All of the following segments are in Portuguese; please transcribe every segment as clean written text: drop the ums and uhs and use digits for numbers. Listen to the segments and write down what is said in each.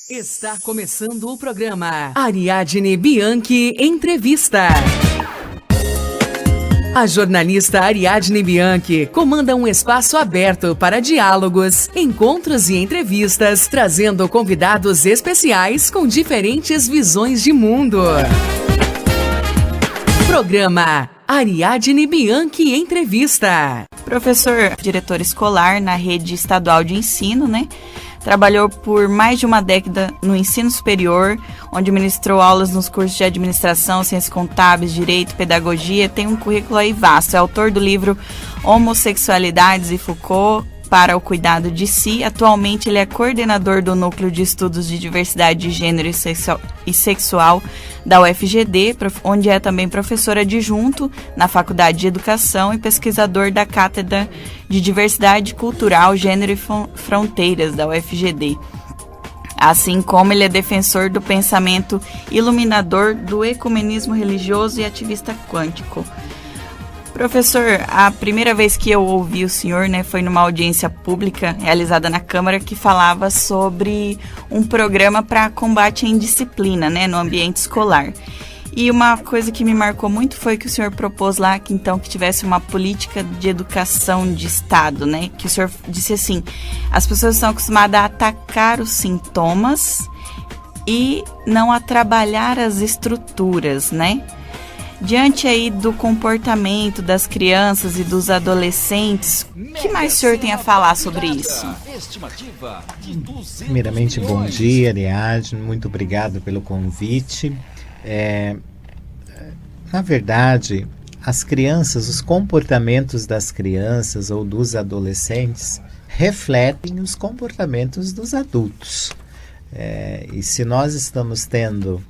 Está começando o programa Ariadne Bianchi Entrevista. A jornalista Ariadne Bianchi comanda um espaço aberto para diálogos, encontros e entrevistas, trazendo convidados especiais com diferentes visões de mundo. Programa Ariadne Bianchi Entrevista. Professor, diretor escolar na rede estadual de ensino, Trabalhou por mais de uma década no ensino superior, onde ministrou aulas nos cursos de administração, ciências contábeis, direito, pedagogia. Tem um currículo aí vasto. É autor do livro Homossexualidades e Foucault para o Cuidado de Si. Atualmente ele é coordenador do Núcleo de Estudos de Diversidade de Gênero e Sexual da UFGD, onde é também professor adjunto na Faculdade de Educação e pesquisador da Cátedra de Diversidade Cultural, Gênero e Fronteiras da UFGD. Assim como ele é defensor do pensamento iluminador do ecumenismo religioso e ativista quântico. Professor, a primeira vez que eu ouvi o senhor, foi numa audiência pública realizada na Câmara que falava sobre um programa para combate à indisciplina, no ambiente escolar. E uma coisa que me marcou muito foi que o senhor propôs lá que tivesse uma política de educação de Estado, Que o senhor disse assim, as pessoas estão acostumadas a atacar os sintomas e não a trabalhar as estruturas, Diante aí do comportamento das crianças e dos adolescentes, o que mais o senhor tem a falar sobre isso? Primeiramente, bom dia, Ariadne, muito obrigado pelo convite. Na verdade, as crianças, os comportamentos das crianças ou dos adolescentes refletem os comportamentos dos adultos. E se nós estamos tendo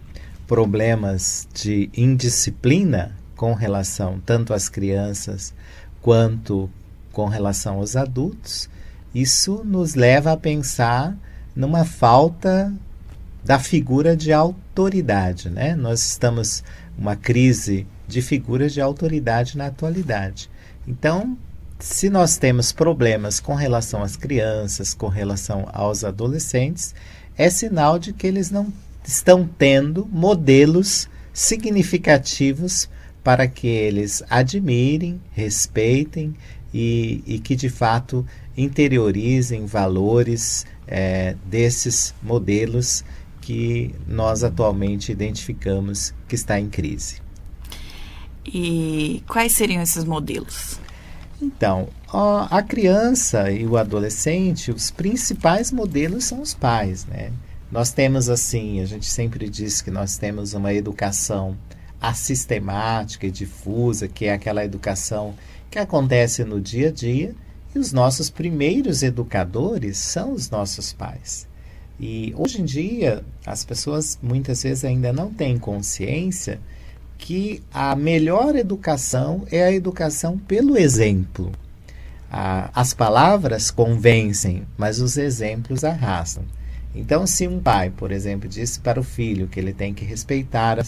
problemas de indisciplina com relação tanto às crianças quanto com relação aos adultos, isso nos leva a pensar numa falta da figura de autoridade, Nós estamos uma crise de figuras de autoridade na atualidade. Então, se nós temos problemas com relação às crianças, com relação aos adolescentes, é sinal de que eles não estão tendo modelos significativos para que eles admirem, respeitem e que de fato interiorizem valores desses modelos que nós atualmente identificamos que está em crise. E quais seriam esses modelos? Então, a criança e o adolescente, os principais modelos são os pais, Nós temos a gente sempre diz que nós temos uma educação assistemática e difusa, que é aquela educação que acontece no dia a dia, e os nossos primeiros educadores são os nossos pais. E hoje em dia, as pessoas muitas vezes ainda não têm consciência que a melhor educação é a educação pelo exemplo. As palavras convencem, mas os exemplos arrastam. Então, se um pai, por exemplo, disse para o filho que ele tem que respeitar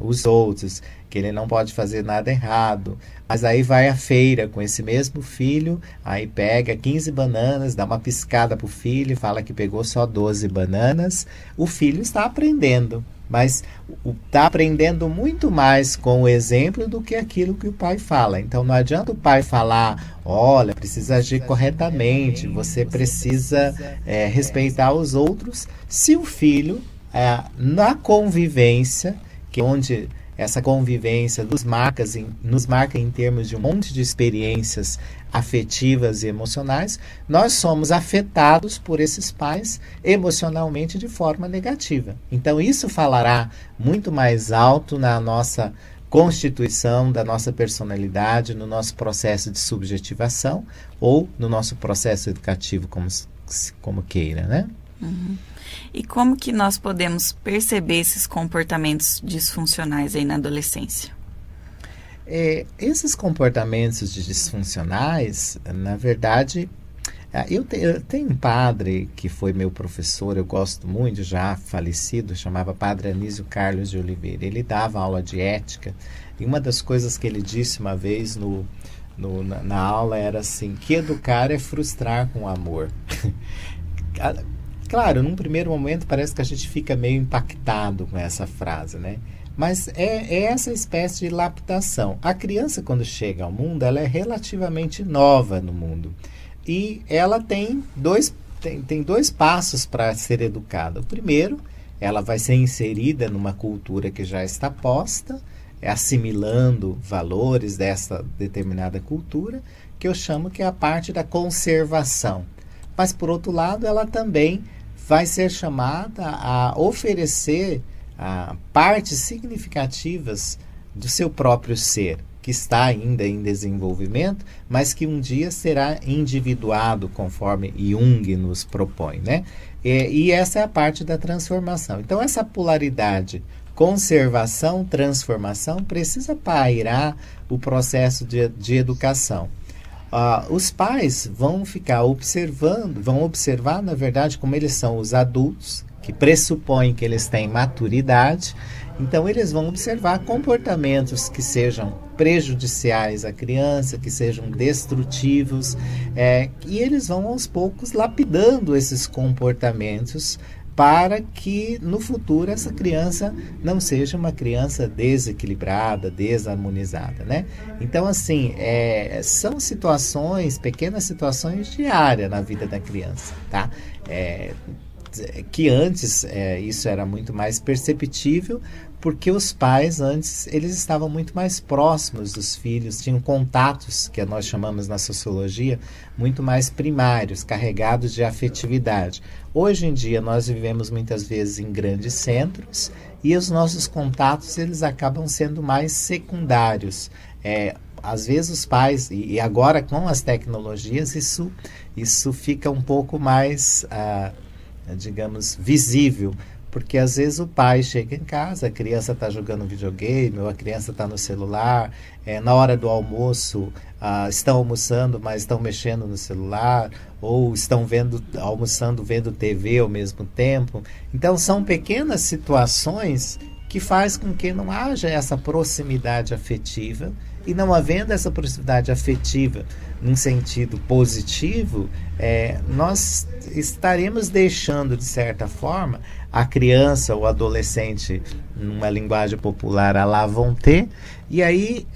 os outros, que ele não pode fazer nada errado, mas aí vai à feira com esse mesmo filho, aí pega 15 bananas, dá uma piscada para o filho, fala que pegou só 12 bananas, o filho está aprendendo, mas está aprendendo muito mais com o exemplo do que aquilo que o pai fala. Então não adianta o pai falar, olha, precisa agir corretamente, você precisa respeitar os outros, se o filho, na convivência, que onde essa convivência nos marca em termos de um monte de experiências afetivas e emocionais, nós somos afetados por esses pais emocionalmente de forma negativa. Então isso falará muito mais alto na nossa constituição da nossa personalidade, no nosso processo de subjetivação ou no nosso processo educativo, como queira, Uhum. E como que nós podemos perceber esses comportamentos disfuncionais aí na adolescência? Esses comportamentos disfuncionais, na verdade, eu tenho um padre que foi meu professor, eu gosto muito, já falecido, chamava Padre Anísio Carlos de Oliveira. Ele dava aula de ética e uma das coisas que ele disse uma vez na aula era assim, que educar é frustrar com amor. Claro, num primeiro momento parece que a gente fica meio impactado com essa frase, né? Mas é essa espécie de lapidação. A criança, quando chega ao mundo, ela é relativamente nova no mundo. E ela tem dois passos para ser educada. O primeiro, ela vai ser inserida numa cultura que já está posta, assimilando valores dessa determinada cultura, que eu chamo que é a parte da conservação. Mas, por outro lado, ela também vai ser chamada a oferecer partes significativas do seu próprio ser, que está ainda em desenvolvimento, mas que um dia será individuado, conforme Jung nos propõe, né? E essa é a parte da transformação. Então, essa polaridade conservação, transformação, precisa pairar o processo de educação. Os pais vão ficar observando, vão observar, na verdade, como eles são os adultos, que pressupõem que eles têm maturidade, então eles vão observar comportamentos que sejam prejudiciais à criança, que sejam destrutivos, e eles vão aos poucos lapidando esses comportamentos para que no futuro essa criança não seja uma criança desequilibrada, desarmonizada, né? Então, assim, são situações, pequenas situações diárias na vida da criança, tá? Que antes isso era muito mais perceptível, porque os pais antes eles estavam muito mais próximos dos filhos, tinham contatos, que nós chamamos na sociologia, muito mais primários, carregados de afetividade. Hoje em dia nós vivemos muitas vezes em grandes centros e os nossos contatos eles acabam sendo mais secundários. Às vezes os pais, e agora com as tecnologias, isso fica um pouco mais, digamos, visível, porque às vezes o pai chega em casa, a criança está jogando videogame, ou a criança está no celular, na hora do almoço, estão almoçando, mas estão mexendo no celular, ou estão almoçando, vendo TV ao mesmo tempo. Então são pequenas situações que faz com que não haja essa proximidade afetiva, e não havendo essa proximidade afetiva num sentido positivo, nós estaremos deixando, de certa forma, a criança ou adolescente, numa linguagem popular, a lá vão ter, e aí,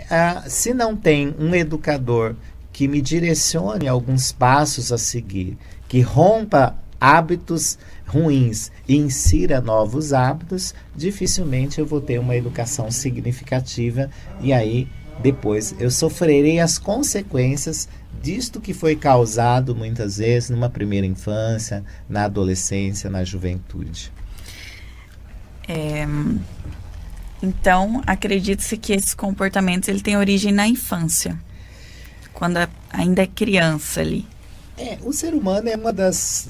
se não tem um educador que me direcione alguns passos a seguir, que rompa hábitos ruins e insira novos hábitos, dificilmente eu vou ter uma educação significativa, e aí depois eu sofrerei as consequências disto que foi causado muitas vezes numa primeira infância, na adolescência, na juventude. Então, acredita-se que esses comportamentos ele tem origem na infância, quando ainda é criança ali. O ser humano é uma das,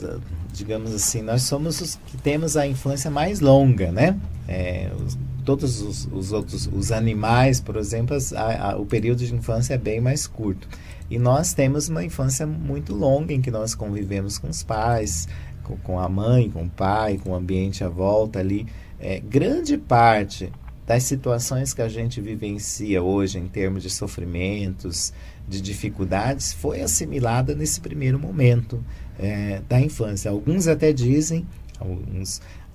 digamos assim, nós somos os que temos a infância mais longa, né? Todos os animais, por exemplo, o período de infância é bem mais curto. E nós temos uma infância muito longa em que nós convivemos com os pais, com a mãe, com o pai, com o ambiente à volta ali. Grande parte das situações que a gente vivencia hoje em termos de sofrimentos, de dificuldades, foi assimilada nesse primeiro momento da infância. Alguns até dizem,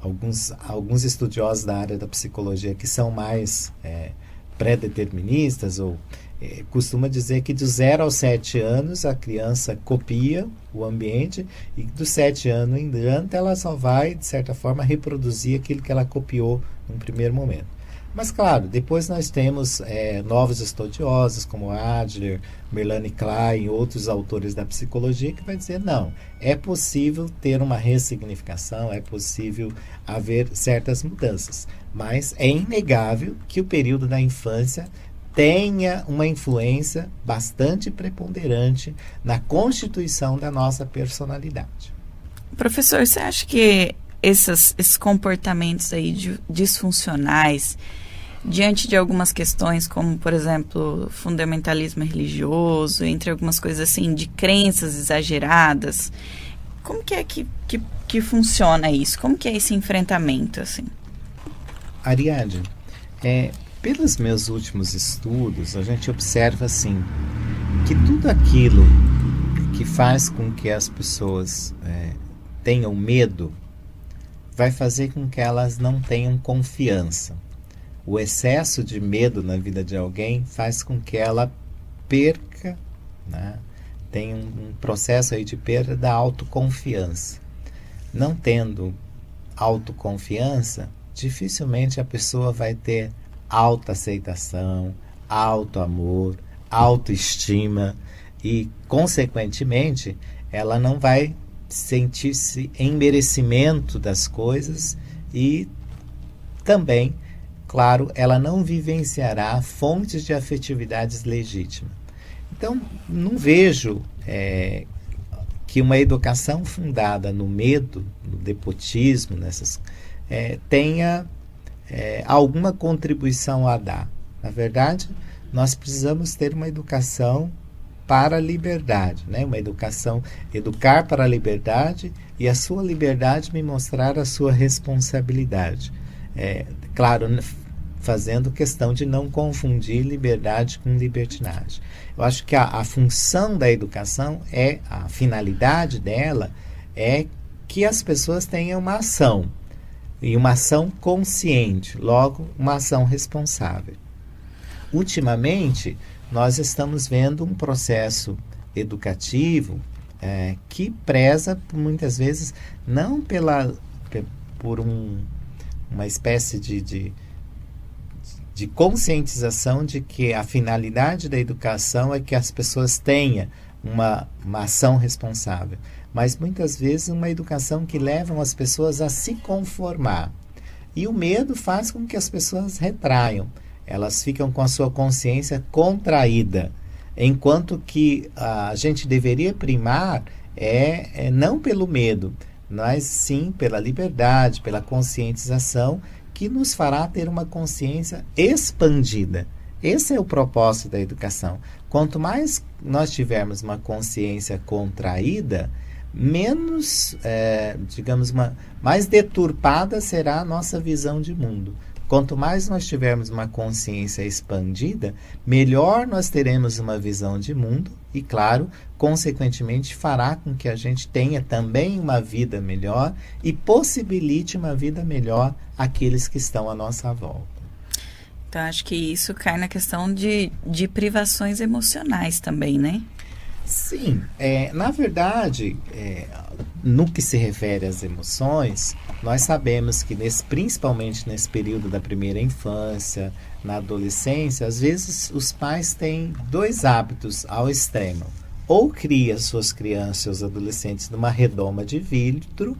alguns estudiosos da área da psicologia que são mais pré-deterministas, ou costuma dizer que de 0 aos 7 anos a criança copia o ambiente, e dos 7 anos em diante ela só vai, de certa forma, reproduzir aquilo que ela copiou no primeiro momento. Mas, claro, depois nós temos novos estudiosos, como Adler, Melanie Klein e outros autores da psicologia, que vai dizer, não, é possível ter uma ressignificação, é possível haver certas mudanças. Mas é inegável que o período da infância tenha uma influência bastante preponderante na constituição da nossa personalidade. Professor, você acha que esses comportamentos aí disfuncionais, diante de algumas questões como, por exemplo, fundamentalismo religioso, entre algumas coisas assim, de crenças exageradas, como que é que funciona isso? Como que é esse enfrentamento, assim? Ariadne, pelos meus últimos estudos, a gente observa, assim, que tudo aquilo que faz com que as pessoas tenham medo, vai fazer com que elas não tenham confiança. O excesso de medo na vida de alguém faz com que ela perca, né? Tem um processo aí de perda da autoconfiança. Não tendo autoconfiança, dificilmente a pessoa vai ter autoaceitação, autoamor, autoestima e, consequentemente, ela não vai sentir-se em merecimento das coisas e também, claro, ela não vivenciará fontes de afetividades legítimas. Então, não vejo que uma educação fundada no medo, no despotismo, tenha alguma contribuição a dar. Na verdade, nós precisamos ter uma educação para a liberdade, né? Uma educação, educar para a liberdade e a sua liberdade me mostrar a sua responsabilidade. Claro, fazendo questão de não confundir liberdade com libertinagem. Eu acho que a função da educação a finalidade dela é que as pessoas tenham uma ação, e uma ação consciente, logo, uma ação responsável. Ultimamente, nós estamos vendo um processo educativo que preza, muitas vezes, não por uma espécie de conscientização de que a finalidade da educação é que as pessoas tenham uma ação responsável, mas muitas vezes uma educação que leva as pessoas a se conformar. E o medo faz com que as pessoas retraiam, elas ficam com a sua consciência contraída, enquanto que a gente deveria primar não pelo medo, mas sim pela liberdade, pela conscientização, que nos fará ter uma consciência expandida. Esse é o propósito da educação. Quanto mais nós tivermos uma consciência contraída, menos, mais deturpada será a nossa visão de mundo. Quanto mais nós tivermos uma consciência expandida, melhor nós teremos uma visão de mundo e, claro, consequentemente fará com que a gente tenha também uma vida melhor e possibilite uma vida melhor àqueles que estão à nossa volta. Então, acho que isso cai na questão de privações emocionais também, né? Sim, na verdade, no que se refere às emoções, nós sabemos que principalmente nesse período da primeira infância, na adolescência, às vezes os pais têm dois hábitos ao extremo. Ou cria suas crianças, seus adolescentes numa redoma de vidro,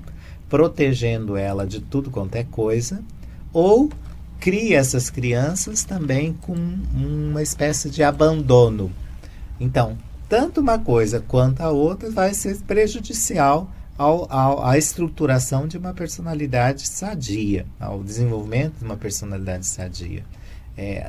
protegendo ela de tudo quanto é coisa, ou cria essas crianças também com uma espécie de abandono. Então, tanto uma coisa quanto a outra vai ser prejudicial à estruturação de uma personalidade sadia, ao desenvolvimento de uma personalidade sadia.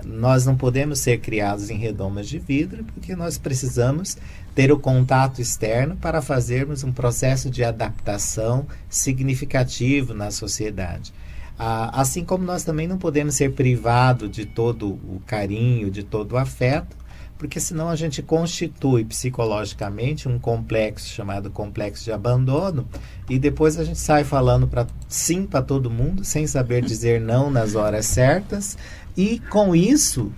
Nós não podemos ser criados em redomas de vidro, porque nós precisamos ter o contato externo para fazermos um processo de adaptação significativo na sociedade. Assim como nós também não podemos ser privados de todo o carinho, de todo o afeto, porque senão a gente constitui psicologicamente um complexo chamado complexo de abandono e depois a gente sai falando sim para todo mundo, sem saber dizer não nas horas certas, e com isso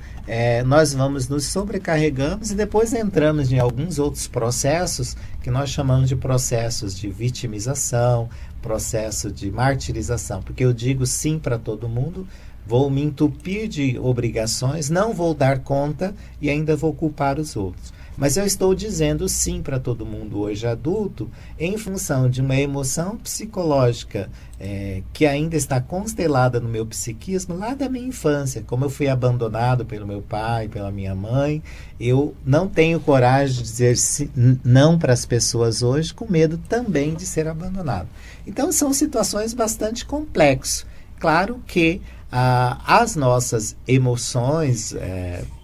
nós nos sobrecarregamos e depois entramos em alguns outros processos que nós chamamos de processos de vitimização, processo de martirização, porque eu digo sim para todo mundo, vou me entupir de obrigações, não vou dar conta e ainda vou culpar os outros. Mas eu estou dizendo sim para todo mundo hoje adulto em função de uma emoção psicológica que ainda está constelada no meu psiquismo lá da minha infância. Como eu fui abandonado pelo meu pai, pela minha mãe, eu não tenho coragem de dizer não para as pessoas hoje, com medo também de ser abandonado. Então são situações bastante complexas. Claro que as nossas emoções,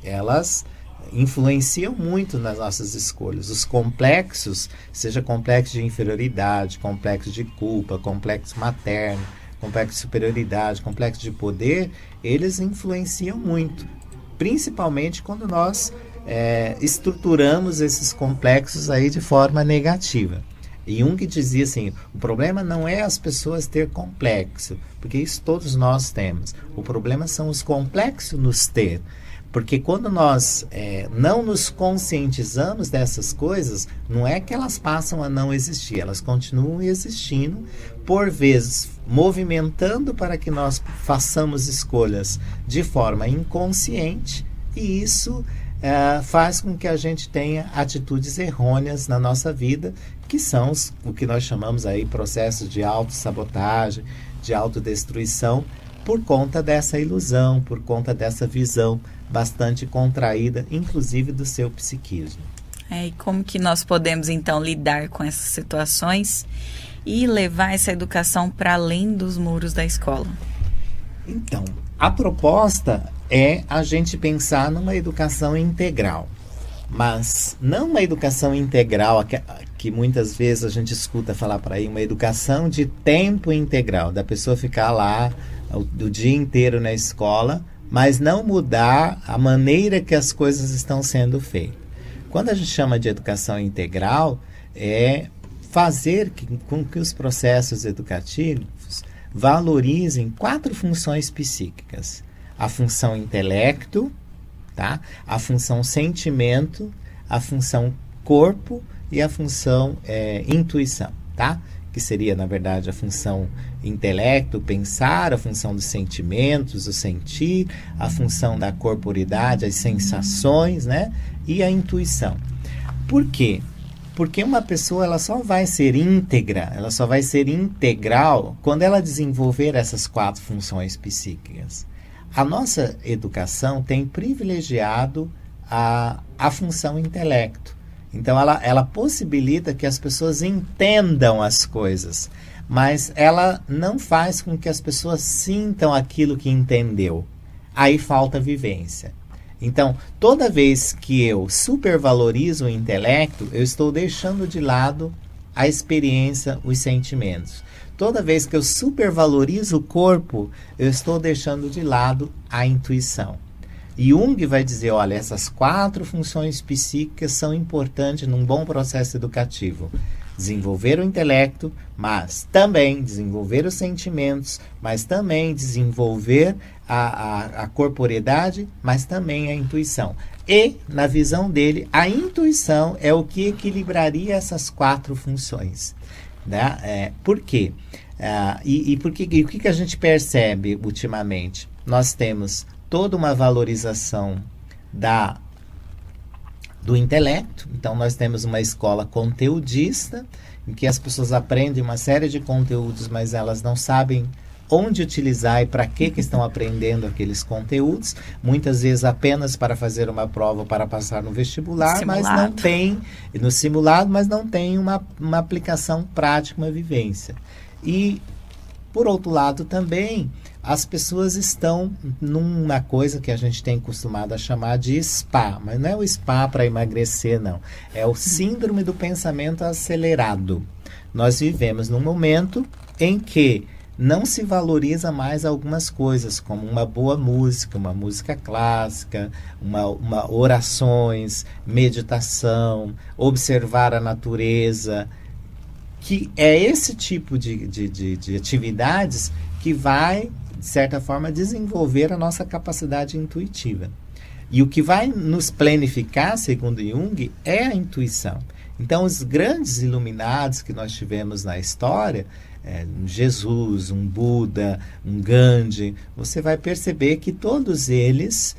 elas influenciam muito nas nossas escolhas. Os complexos, seja complexo de inferioridade, complexo de culpa, complexo materno, complexo de superioridade, complexo de poder, eles influenciam muito, principalmente quando nós estruturamos esses complexos aí de forma negativa. E Jung dizia assim, o problema não é as pessoas ter complexo, porque isso todos nós temos. O problema são os complexos nos ter. Porque quando nós não nos conscientizamos dessas coisas, não é que elas passam a não existir, elas continuam existindo, por vezes movimentando para que nós façamos escolhas de forma inconsciente, e isso faz com que a gente tenha atitudes errôneas na nossa vida, que são o que nós chamamos aí processos de autossabotagem, de autodestruição, por conta dessa ilusão, por conta dessa visão bastante contraída, inclusive do seu psiquismo. E como que nós podemos, então, lidar com essas situações e levar essa educação para além dos muros da escola? Então, a proposta é a gente pensar numa educação integral, mas não uma educação integral que muitas vezes a gente escuta falar por aí, uma educação de tempo integral, da pessoa ficar lá o dia inteiro na escola, mas não mudar a maneira que as coisas estão sendo feitas. Quando a gente chama de educação integral, é fazer com que os processos educativos valorizem 4 funções psíquicas. A função intelecto, tá? A função sentimento, a função corpo e a função intuição, tá? Que seria, na verdade, a função intelecto, pensar, a função dos sentimentos, o sentir, a função da corporidade, as sensações, né? E a intuição. Por quê? Porque uma pessoa ela só vai ser íntegra, ela só vai ser integral quando ela desenvolver essas 4 funções psíquicas. A nossa educação tem privilegiado a função intelecto. Então, ela possibilita que as pessoas entendam as coisas, mas ela não faz com que as pessoas sintam aquilo que entendeu. Aí falta vivência. Então, toda vez que eu supervalorizo o intelecto, eu estou deixando de lado a experiência, os sentimentos. Toda vez que eu supervalorizo o corpo, eu estou deixando de lado a intuição. E Jung vai dizer, olha, essas 4 funções psíquicas são importantes num bom processo educativo. Desenvolver o intelecto, mas também desenvolver os sentimentos, mas também desenvolver a corporeidade, mas também a intuição. E, na visão dele, a intuição é o que equilibraria essas 4 funções. Né? Por quê? E o que a gente percebe ultimamente? Nós temos toda uma valorização do intelecto. Então, nós temos uma escola conteudista, em que as pessoas aprendem uma série de conteúdos, mas elas não sabem onde utilizar e para que estão aprendendo aqueles conteúdos. Muitas vezes apenas para fazer uma prova para passar no vestibular, mas não tem, no simulado, mas não tem uma aplicação prática, uma vivência. E, por outro lado, também as pessoas estão numa coisa que a gente tem acostumado a chamar de spa, mas não é o spa para emagrecer, não. É o síndrome do pensamento acelerado. Nós vivemos num momento em que não se valoriza mais algumas coisas, como uma boa música, uma música clássica, uma orações, meditação, observar a natureza, que é esse tipo de atividades que vai, de certa forma, desenvolver a nossa capacidade intuitiva. E o que vai nos planificar, segundo Jung, é a intuição. Então, os grandes iluminados que nós tivemos na história, um Jesus, um Buda, um Gandhi, você vai perceber que todos eles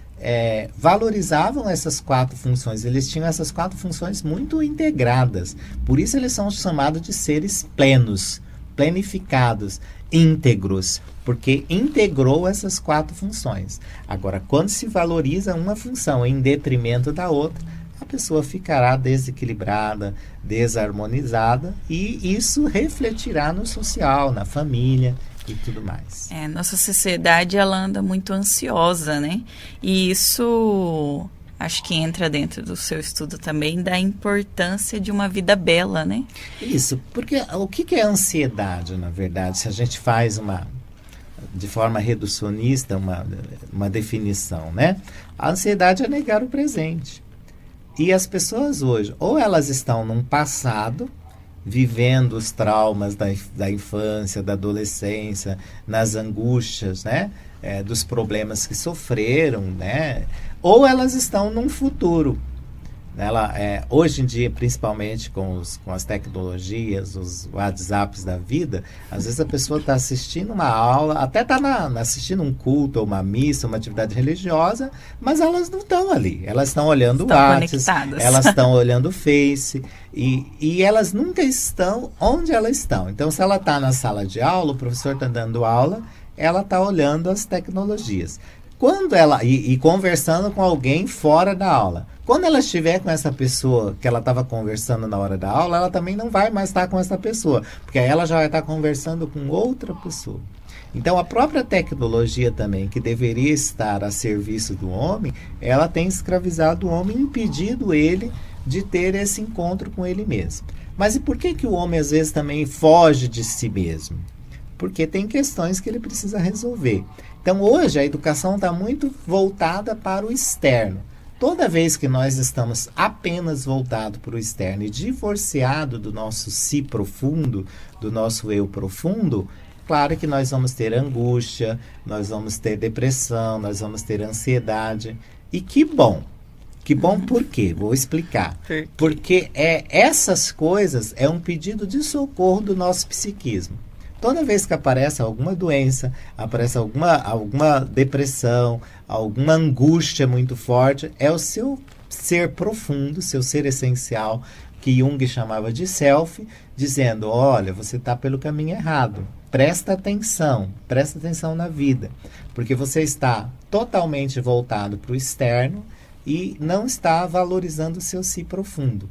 valorizavam essas 4 funções. Eles tinham essas 4 funções muito integradas. Por isso eles são chamados de seres plenos, planificados, íntegros, porque integrou essas 4 funções. Agora, quando se valoriza uma função em detrimento da outra, a pessoa ficará desequilibrada, desarmonizada, e isso refletirá no social, na família e tudo mais. Nossa sociedade, ela anda muito ansiosa, né? E isso, acho que entra dentro do seu estudo também, da importância de uma vida bela, né? Isso, porque o que é ansiedade, na verdade, se a gente faz de forma reducionista, uma definição, né? A ansiedade é negar o presente. E as pessoas hoje, ou elas estão num passado, vivendo os traumas da infância, da adolescência, nas angústias, né? Dos problemas que sofreram, né? Ou elas estão num futuro. Hoje em dia, principalmente com as tecnologias, os WhatsApps da vida, às vezes a pessoa está assistindo uma aula, até está assistindo um culto, ou uma missa, uma atividade religiosa, mas elas não estão ali. Elas estão olhando o WhatsApp, elas estão olhando o Face, e elas nunca estão onde elas estão. Então, se ela está na sala de aula, o professor está dando aula, ela está olhando as tecnologias. Quando ela e conversando com alguém fora da aula. Quando ela estiver com essa pessoa que ela estava conversando na hora da aula, ela também não vai mais estar com essa pessoa, porque aí ela já vai estar conversando com outra pessoa. Então, a própria tecnologia também, que deveria estar a serviço do homem, ela tem escravizado o homem, impedido ele de ter esse encontro com ele mesmo. Mas e por que o homem, às vezes, também foge de si mesmo? Porque tem questões que ele precisa resolver. Então, hoje, a educação está muito voltada para o externo. Toda vez que nós estamos apenas voltados para o externo e divorciado do nosso si profundo, do nosso eu profundo, claro que nós vamos ter angústia, nós vamos ter depressão, nós vamos ter ansiedade. E que bom! Que bom por quê? Vou explicar. Porque essas coisas é um pedido de socorro do nosso psiquismo. Toda vez que aparece alguma doença, aparece alguma depressão, alguma angústia muito forte, é o seu ser profundo, seu ser essencial, que Jung chamava de self, dizendo, olha, você está pelo caminho errado, presta atenção na vida, porque você está totalmente voltado para o externo e não está valorizando o seu si profundo.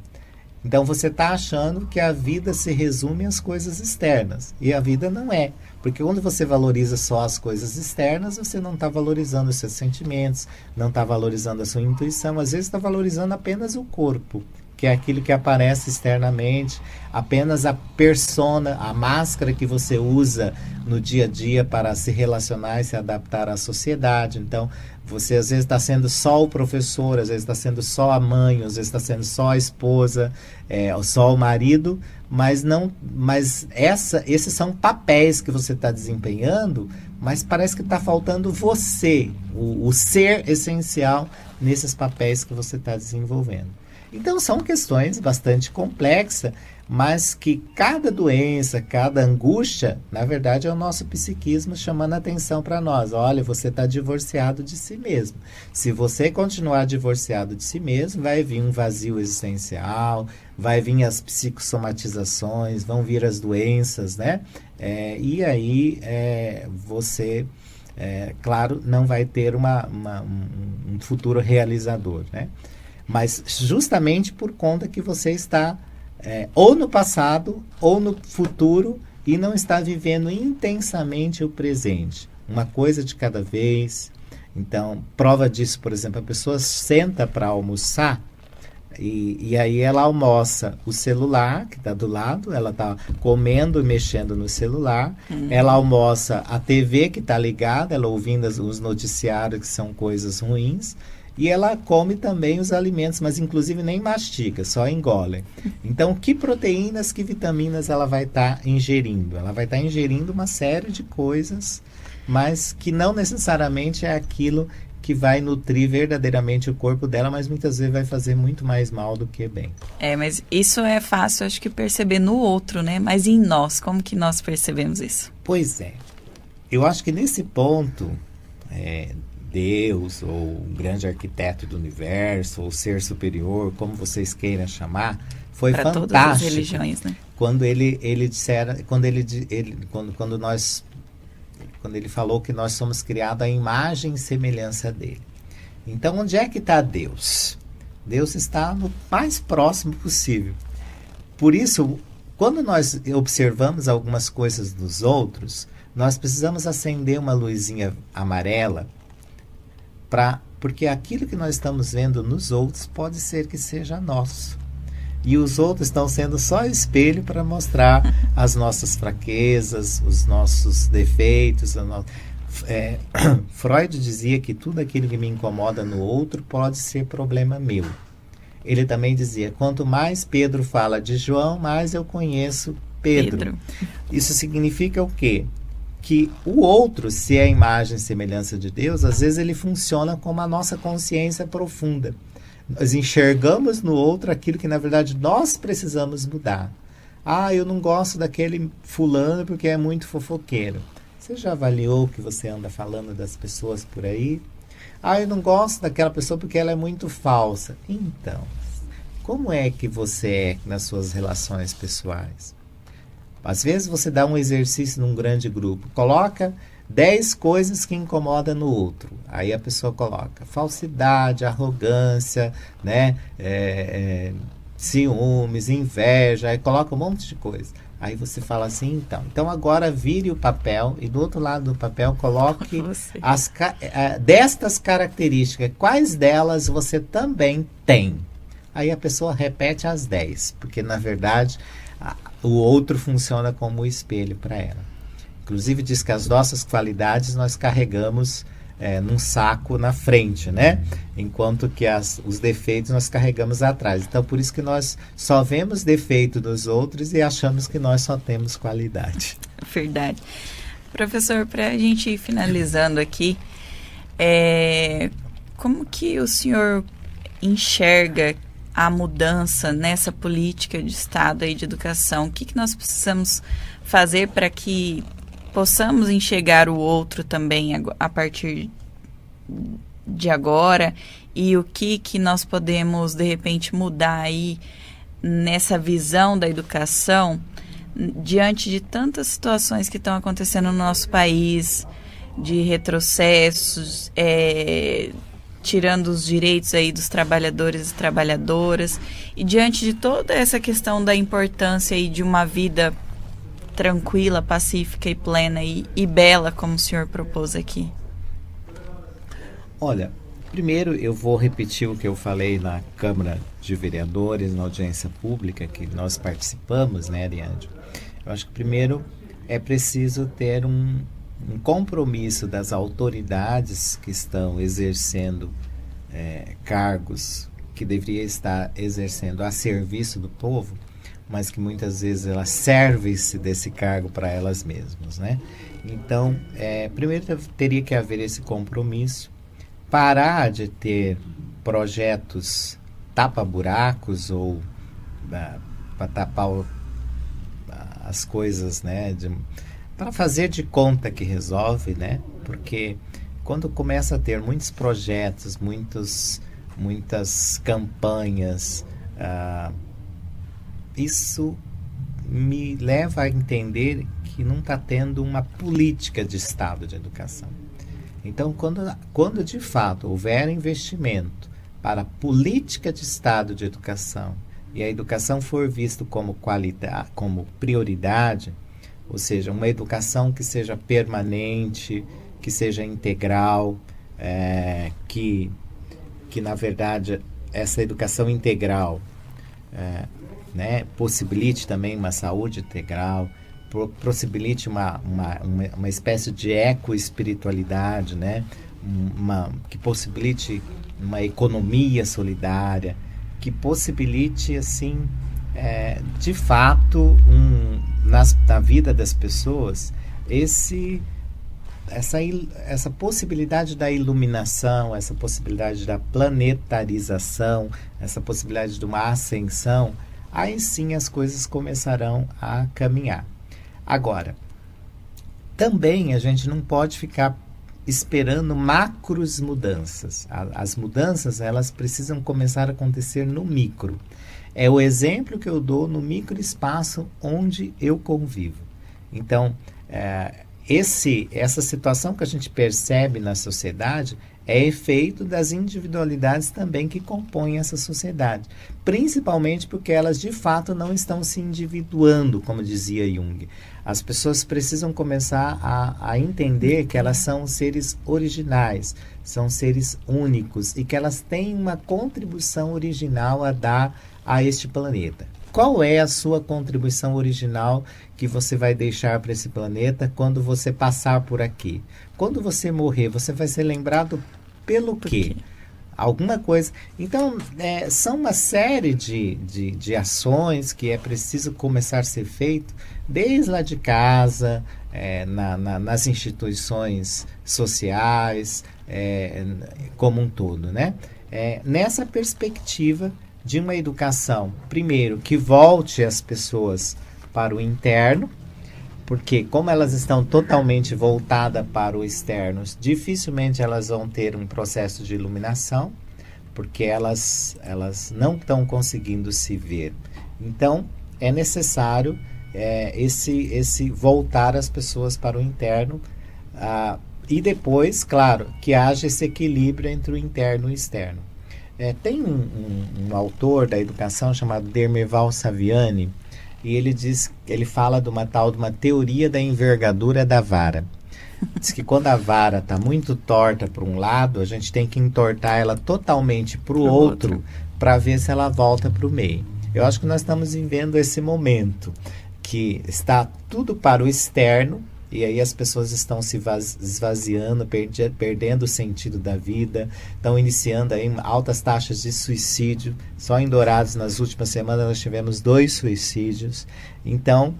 Então, você está achando que a vida se resume às coisas externas. E a vida não é. Porque quando você valoriza só as coisas externas, você não está valorizando os seus sentimentos, não está valorizando a sua intuição. Às vezes está valorizando apenas o corpo, que é aquilo que aparece externamente, apenas a persona, a máscara que você usa no dia a dia para se relacionar e se adaptar à sociedade. Então, você às vezes está sendo só o professor, às vezes está sendo só a mãe, às vezes está sendo só a esposa, só o marido, mas esses são papéis que você está desempenhando, mas parece que está faltando você, o ser essencial nesses papéis que você está desenvolvendo. Então, são questões bastante complexas, mas que cada doença, cada angústia, na verdade, é o nosso psiquismo chamando a atenção para nós. Olha, você está divorciado de si mesmo. Se você continuar divorciado de si mesmo, vai vir um vazio existencial, vai vir as psicossomatizações, vão vir as doenças, né? E aí você, claro, não vai ter um futuro realizador, né? Mas justamente por conta que você está ou no passado ou no futuro e não está vivendo intensamente o presente. Uma coisa de cada vez. Então, prova disso, por exemplo, a pessoa senta para almoçar e aí ela almoça o celular, que está do lado, ela está comendo e mexendo no celular, ela almoça a TV que está ligada, ela ouvindo os noticiários que são coisas ruins, e ela come também os alimentos, mas inclusive nem mastiga, só engole. Então, que proteínas, que vitaminas ela vai estar ingerindo? Ela vai estar ingerindo uma série de coisas, mas que não necessariamente é aquilo que vai nutrir verdadeiramente o corpo dela, mas muitas vezes vai fazer muito mais mal do que bem. Mas isso é fácil, acho que perceber no outro, né? Mas em nós, como que nós percebemos isso? Pois é. Eu acho que nesse ponto, Deus, ou um grande arquiteto do universo, ou ser superior, como vocês queiram chamar, foi pra fantástico. Todas as religiões, né? Quando ele falou que nós somos criados à imagem e semelhança dele. Então, onde é que está Deus? Deus está no mais próximo possível. Por isso, quando nós observamos algumas coisas dos outros, nós precisamos acender uma luzinha amarela, porque aquilo que nós estamos vendo nos outros pode ser que seja nosso. E os outros estão sendo só espelho para mostrar as nossas fraquezas, os nossos defeitos. Freud dizia que tudo aquilo que me incomoda no outro pode ser problema meu. ele também dizia, quanto mais Pedro fala de João, mais eu conheço Pedro. Isso significa o quê? Que o outro, se é a imagem e semelhança de Deus, às vezes ele funciona como a nossa consciência profunda. Nós enxergamos no outro aquilo que, na verdade, nós precisamos mudar. Ah, eu não gosto daquele fulano porque é muito fofoqueiro. Você já avaliou o que você anda falando das pessoas por aí? Ah, eu não gosto daquela pessoa porque ela é muito falsa. Então, como é que você é nas suas relações pessoais? Às vezes você dá um exercício num grande grupo, coloca 10 coisas que incomodam no outro. Aí a pessoa coloca falsidade, arrogância, né? Ciúmes, inveja, aí coloca um monte de coisa. Aí você fala assim, então agora vire o papel e do outro lado do papel coloque destas características, quais delas você também tem. Aí a pessoa repete as 10, porque na verdade o outro funciona como um espelho para ela. Inclusive diz que as nossas qualidades nós carregamos num saco na frente, né? Enquanto que os defeitos nós carregamos atrás. Então, por isso que nós só vemos defeito dos outros e achamos que nós só temos qualidade. Verdade. Professor, para a gente ir finalizando aqui, como que o senhor enxerga a mudança nessa política de Estado aí de educação? O que nós precisamos fazer para que possamos enxergar o outro também a partir de agora, e o que nós podemos, de repente, mudar aí nessa visão da educação diante de tantas situações que estão acontecendo no nosso país, de retrocessos, tirando os direitos aí dos trabalhadores e trabalhadoras, e diante de toda essa questão da importância aí de uma vida tranquila, pacífica e plena e bela, como o senhor propôs aqui? Olha, primeiro eu vou repetir o que eu falei na Câmara de Vereadores, na audiência pública que nós participamos, né, Ariane? Eu acho que primeiro é preciso ter um compromisso das autoridades que estão exercendo cargos que deveria estar exercendo a serviço do povo, mas que muitas vezes elas servem-se desse cargo para elas mesmas, né? Então, primeiro teria que haver esse compromisso, parar de ter projetos tapa-buracos ou para tapar as coisas, né? Para fazer de conta que resolve, né? Porque quando começa a ter muitos projetos, muitas campanhas, isso me leva a entender que não está tendo uma política de Estado de educação. Então, quando de fato houver investimento para a política de Estado de educação e a educação for vista como qualidade, como prioridade, ou seja, uma educação que seja permanente, que seja integral, que na verdade essa educação integral possibilite também uma saúde integral, possibilite uma espécie de eco-espiritualidade, né? Que possibilite uma economia solidária, que possibilite, assim, de fato, na vida das pessoas, essa possibilidade da iluminação, essa possibilidade da planetarização, essa possibilidade de uma ascensão, aí sim as coisas começarão a caminhar. Agora, também a gente não pode ficar esperando macros mudanças. As mudanças, elas precisam começar a acontecer no micro. É o exemplo que eu dou no microespaço onde eu convivo. Então, essa situação que a gente percebe na sociedade é efeito das individualidades também que compõem essa sociedade, principalmente porque elas de fato não estão se individuando, como dizia Jung. As pessoas precisam começar a entender que elas são seres originais, são seres únicos e que elas têm uma contribuição original a dar a este planeta. Qual é a sua contribuição original que você vai deixar para esse planeta quando você passar por aqui? Quando você morrer, você vai ser lembrado pelo quê? alguma coisa. Então, são uma série de ações que é preciso começar a ser feito desde lá de casa, nas instituições sociais, como um todo, né? Nessa perspectiva de uma educação, primeiro, que volte as pessoas para o interno, porque como elas estão totalmente voltadas para o externo, dificilmente elas vão ter um processo de iluminação, porque elas não estão conseguindo se ver. Então, é necessário esse voltar as pessoas para o interno, e depois, claro, que haja esse equilíbrio entre o interno e o externo. Tem um autor da educação chamado Demerval Saviani, e ele fala de uma teoria da envergadura da vara. Diz que quando a vara está muito torta para um lado, a gente tem que entortar ela totalmente para o outro para ver se ela volta para o meio. Eu acho que nós estamos vivendo esse momento que está tudo para o externo, e aí as pessoas estão se esvaziando, perdendo o sentido da vida, estão iniciando aí altas taxas de suicídio. Só em Dourados, nas últimas semanas, nós tivemos 2 suicídios. Então,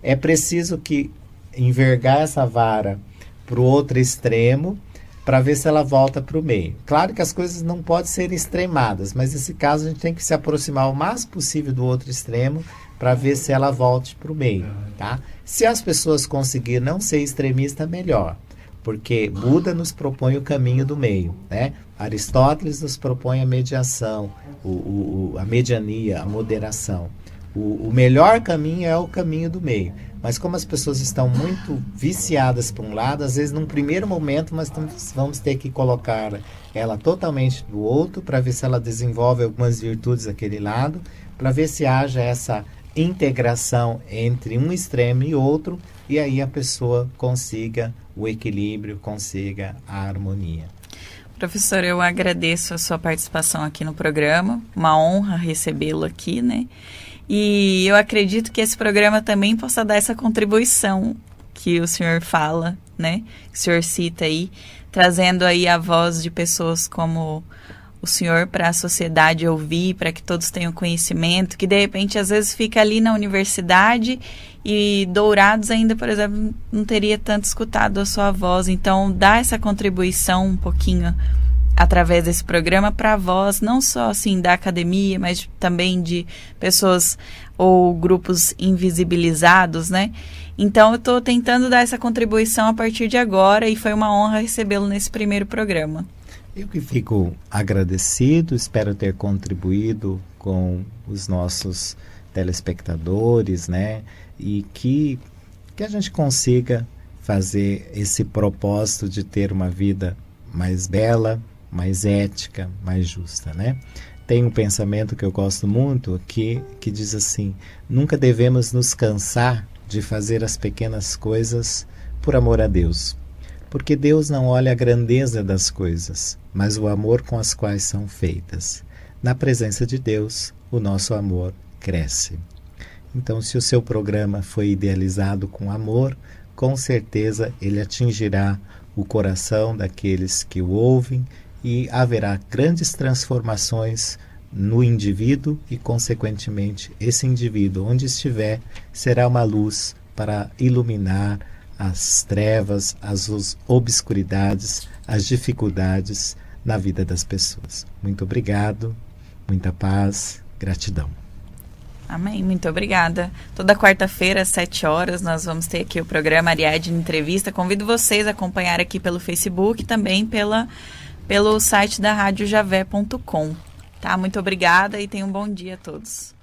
é preciso que envergar essa vara para o outro extremo, para ver se ela volta para o meio. Claro que as coisas não podem ser extremadas, mas nesse caso a gente tem que se aproximar o mais possível do outro extremo, para ver se ela volte para o meio, tá? Se as pessoas conseguirem não ser extremista, melhor, porque Buda nos propõe o caminho do meio, né? Aristóteles nos propõe a mediação, a mediania, a moderação. O melhor caminho é o caminho do meio, mas como as pessoas estão muito viciadas para um lado, às vezes num primeiro momento nós vamos ter que colocar ela totalmente do outro, para ver se ela desenvolve algumas virtudes daquele lado, para ver se haja essa integração entre um extremo e outro, e aí a pessoa consiga o equilíbrio, consiga a harmonia. Professor, eu agradeço a sua participação aqui no programa, uma honra recebê-lo aqui, né? E eu acredito que esse programa também possa dar essa contribuição que o senhor fala, né? Que o senhor cita aí, trazendo aí a voz de pessoas como o senhor para a sociedade ouvir, para que todos tenham conhecimento, que de repente às vezes fica ali na universidade e Dourados ainda, por exemplo, não teria tanto escutado a sua voz. Então, dá essa contribuição um pouquinho através desse programa para a voz, não só assim da academia, mas também de pessoas ou grupos invisibilizados, né? Então, eu estou tentando dar essa contribuição a partir de agora e foi uma honra recebê-lo nesse primeiro programa. Eu que fico agradecido, espero ter contribuído com os nossos telespectadores, né? E que a gente consiga fazer esse propósito de ter uma vida mais bela, mais ética, mais justa, né? Tem um pensamento que eu gosto muito que diz assim: nunca devemos nos cansar de fazer as pequenas coisas por amor a Deus. Porque Deus não olha a grandeza das coisas, mas o amor com as quais são feitas. Na presença de Deus, o nosso amor cresce. Então, se o seu programa foi idealizado com amor, com certeza ele atingirá o coração daqueles que o ouvem e haverá grandes transformações no indivíduo e, consequentemente, esse indivíduo, onde estiver, será uma luz para iluminar as trevas, as obscuridades, as dificuldades na vida das pessoas. Muito obrigado, muita paz, gratidão. Amém, muito obrigada. Toda quarta-feira, às 7 horas, nós vamos ter aqui o programa Ariadne Entrevista. Convido vocês a acompanhar aqui pelo Facebook e também pelo site da radiojavé.com. Tá? Muito obrigada e tenham um bom dia a todos.